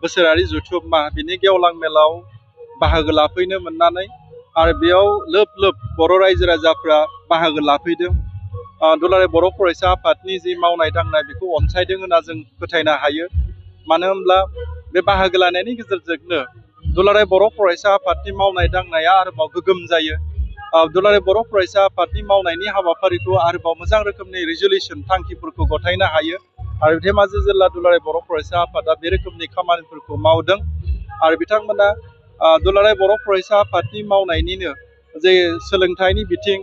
बोसोरारि जुथुम्मा बिनि गेवलां मेलाव बाहागो लाफैनो मोननानै आरो बेयाव लोब लोब बर' रायजो राजाफ्रा बाहागो लाफैदों। दुलाराय बर' फरायसा आफादनि जि मावनाय दांनाय बेखौ अनसायदों होनना जों फोथायनो हायो। मानो होनब्ला बे बाहागो लानायनि गेजेरजोंनो दुलाराय बर' फरायसा आफादनि मावनाय दांनाया आरोबाव गोगोम जायो। दुलाराय बर' फरायसा आफादनि मावनायनि हाबाफारिखौ आरोबाव मोजां रोखोमनि रिजलिउसन थांखिफोरखौ गथायनो हायो। आरो धेमाजि जिल्ला दुलाराय बर' फरायसा आफादा बे रोखोमनि खामानिफोरखौ मावदों। आरो बिथांमोना दुलाराय बर' फरायसा आफादनि मावनायनिनो जे सोलोंथाइनि बिथिं,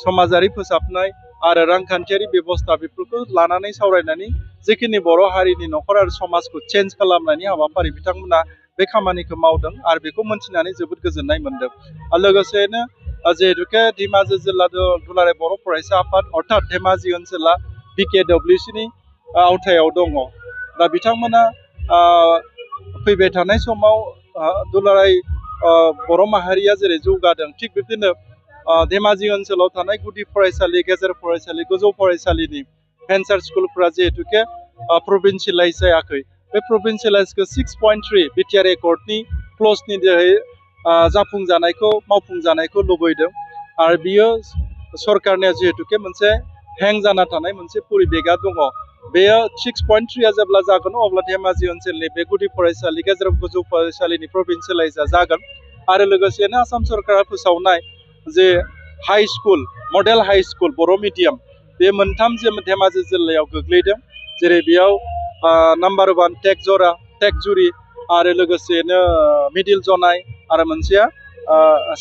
समाजारि फोसाबनाय आरो रांखान्थियारि बेबस्था बेफोरखौ लानानै सावरायनानै जेखिनि बर' हारिनि न'खर आरो समाजखौ चेन्ज खालामनायनि हाबाफारि बिथांमोना बे खामानिखौ मावदों आरो बेखौ मोनथिनानै जोबोद गोजोननाय मोनदों। लोगोसेनो जिहेतुके धेमाजि जिल्ला दुलाराय बर' फरायसा आफाद अर्थात धेमाजि ओनसोला BKWCनि आवथायाव दङ। दा बिथांमोना फैबाय थानाय समाव दुलाराय बर' माहारिया जेरै जौगादों थिग बिदिनो धेमाजि ओनसोलाव थानाय गुदि फरायसालि, गेजेर फरायसालि, गोजौ फरायसालिनि भेन्सार स्कुलफ्रा जिहेतुके प्रभिन्सियेलाइज जायाखै, बे प्रभिन्सियेलाइजखौ 6.3 बिटिआर एकर्डनि क्लजनि जोहै मावफुंजानायखौ लुबैदों। आरो बियो सरकारनिया जिहेतुके मोनसे हें जाना थानाय मोनसे परिबेगा दङ। बेयो 6.3 जेब्ला जागोन अब्ला धेमाजि ओनसोलनि बे गुदि फरायसालि, गेजेर गोजौ फरायसालिनि प्रभिन्सियेलाइजआ जागोन। आरो लोगोसेनो आसाम सरकारा फोसावनाय जे high school, model high school बर' मिडियाम, बे मोनथाम धेमाजि जिल्लायाव गोग्लैदों। जेरै बेयाव नाम्बार 1 टेकजुरि आरो लोगोसेनो मिडिल जनाय आरो मोनसेया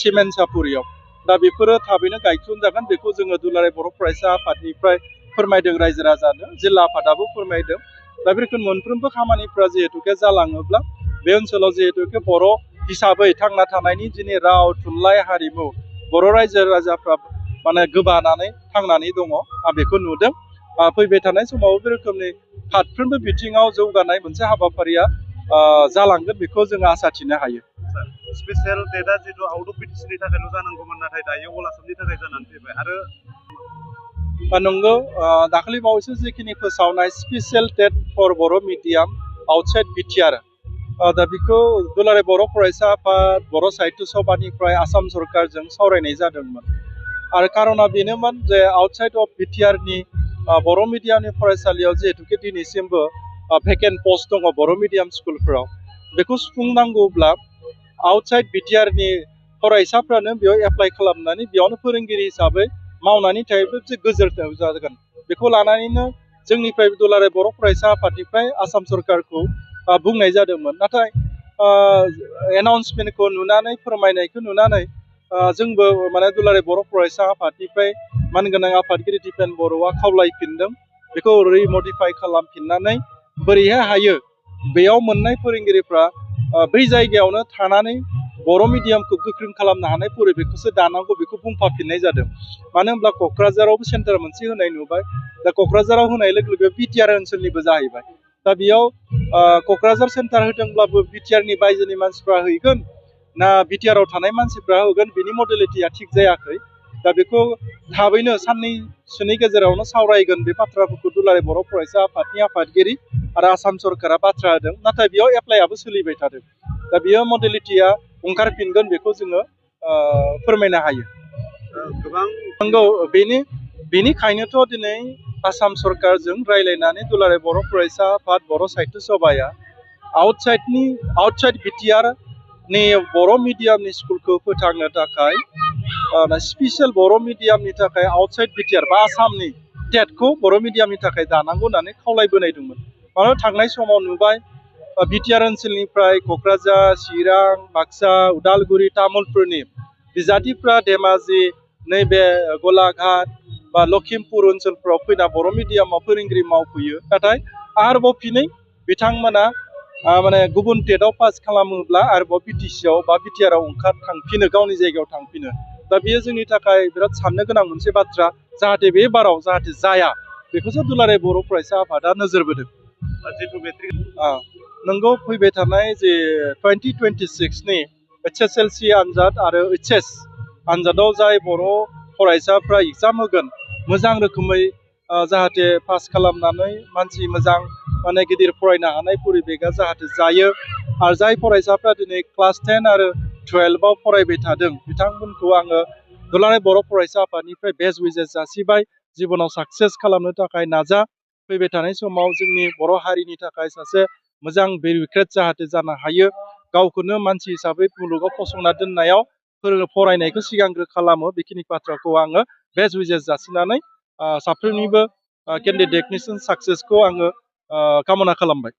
सिमेन्सापुरियाव। दा बेफोरो थाबैनो गायसनजागोन, बेखौ जोङो दुलाराय बर' फरायसा आफादनिफ्राय फोरमायदों रायजो राजानो, जिल्ला आफादाबो फोरमायदों। दा बे रोखोम मोनफ्रोमबो खामानिफ्रा जिहेतुके जालाङोब्ला बे ओनसोलाव जिहेतुके बर' हिसाबै थांना थानायनि दिनै राव, थुनलाइ, हारिमु बर' रायजो राजाफ्रा माने गोबानानै थांनानै दङ, आं बेखौ नुदों। फैबाय थानाय समाव बे रोखोमनि फारफ्रोमबो बिथिङाव जौगानाय मोनसे हाबाफारिया जालांगोन, बेखौ जोङो आसा थिनो हायो। स्पेशेल डेटआ जितु आउट अफ बिटिसिनि थाखायल' जानांगौमोन, नाथाय दायो अल आसामनि थाखाय जानानै फैबाय। आरो नंगौ, दाखालि बावैसो जिखिनि फोसावनाय स्पेशेल डेट फर बर' मिडियाम आउटसाइड बिटिआर, दा बेखौ दुलाराय बर' फरायसा आफाद, बर' साहित्य सभानिफ्राय आसाम सरकारजों सावरायनाय जादोंमोन। आरो कारना बेनोमोन जे आउटसाइड अफ बिटिआरनि बर' मिडियामनि फरायसालियाव जिहेतुके दिनैसिमबो भेकेन्ट पस्ट दङ बर' मिडियाम स्कुलफोराव, बेखौ सुफुंनांगौब्ला आउटसाइड बिटिआरनि फरायसाफ्रानो बेयाव एप्लाइ खालामनानै बेयावनो फोरोंगिरि हिसाबै मावनानै थायोब्ला जे गोजोर जागोन। बेखौ लानानैनो जोंनिफ्राय दुलाराय बर' फरायसा आफादनिफ्राय आसाम सरकारखौ बुंनाय जादोंमोन। नाथाय एनाउन्समेन्टखौ नुनानै, फोरमायनायखौ नुनानै जोंबो माने दुलाराय बर' फरायसा आफादनिफ्राय मानगोनां आफादगिरि दिपेन बर'आ खावलायफिनदों, बेखौ रिमडिफाइ खालामफिननानै बोरैहाय हायो बेयाव मोननाय फोरोंगिरिफ्रा बै जायगायावनो थानानै बर' मिडियामखौ गोख्रों खालामनो हानाय परिबेखखौसो दानांगौ, बेखौ बुंफाफिननाय जादों। मानो होनब्ला क'क्राझारावबो सेन्टार मोनसे होनाय नुबाय। दा क'क्राझाराव होनाय लोगो लोगो बिटिआर ओनसोलनिबो जाहैबाय। दा बेयाव क'क्राझार सेन्टार होदोंब्लाबो बिटिआरनि बायजोनि मानसिफ्रा हैगोन ना बिटिआराव थानाय मानसिफ्रा होगोन, बिनि मडेलिटिया थिग जायाखै। दा बेखौ थाबैनो साननैसोनि गेजेरावनो सावरायगोन, बे बाथ्राफोरखौ दुलाराय बर' फरायसा आफादनि आफादगिरि आरो आसाम सरकारा बाथ्रा होदों। नाथाय बेयाव एप्लाइआबो सोलिबाय थादों। दा बेयो मडेलिटिया ओंखारफिनगोन, बेखौ जोङो फोरमायनो हायो। नंगौ, बेनिखायनोथ' दिनै आसाम सरकारजों रायज्लायनानै दुलाराय बर' फरायसा आफाद, बर' साहित्य सभाया आउटसाइड बिटिआरनि बर' मिडियामनि स्कुलखौ फोथांनो थाखाय स्पेशेल बर' मिडियामनि थाखाय आउटसाइड बिटिआर बा आसामनि टेटखौ बर' मिडियामनि थाखाय दानांगौ होननानै खावलायबोनाय दंमोन। मानोना थांनाय समाव नुबाय बिटिआर ओनसोलनिफ्राय क'क्राझार, चिरां, बाक्सा, उदालगुरि, तामुलपुरनि बिजाथिफ्रा धेमाजि, नैबे गलाघाट बा लखिमपुर ओनसोलफ्राव फैना बर' मिडियामाव फोरोंगिरि मावफैयो। नाथाय आरोबाव फिनै बिथांमोना माने गुबुन टेटआव पास खालामोब्ला आरोबाव बिटिसिआव बा बिटिआराव थांफिनो, गावनि जायगायाव थांफिनो। दा बेयो जोंनि थाखाय बिराद साननो गोनां मोनसे बाथ्रा, जाहाथे बे बाराव जाहाथे जाया, बेखौसो दुलाराय बर' फरायसा आफादा नोजोर बोदों। नंगौ, फैबाय थानाय जे 2026नि HSLC आनजाद आरो HS आनजादाव जाय बर' फरायसाफ्रा एग्जाम होगोन, मोजां रोखोमै जाहाथे पास खालामनानै मानसि मोजां माने गिदिर फरायनो हानाय परिबेगा जाहाथे जायो, आरो जाय फरायसाफ्रा दिनै क्लास 10 आरो 12आव फरायबाय थादों बिथांमोनखौ आङो दुलाराय बर' फरायसा आफादनिफ्राय बेस्ट विजेस जासिबाय जिबनाव साक्सेस खालामनो थाखाय नाजा फैबाय थानाय समाव जोंनि बर' हारिनि थाखाय सासे मोजां बिउरोक्रेट जाहाथे जानो हायो गावखौनो मानसि हिसाबै मुलुगाव फसंना दोननायाव फरायनायखौ सिगांग्रो खालामो बेखिनि बाथ्राखौ आङो बेस्ट विजेस जासिनानै साफ्रोमनिबो केन्डिडेटनि साक्सेसखौ आङो कामना खालामबाय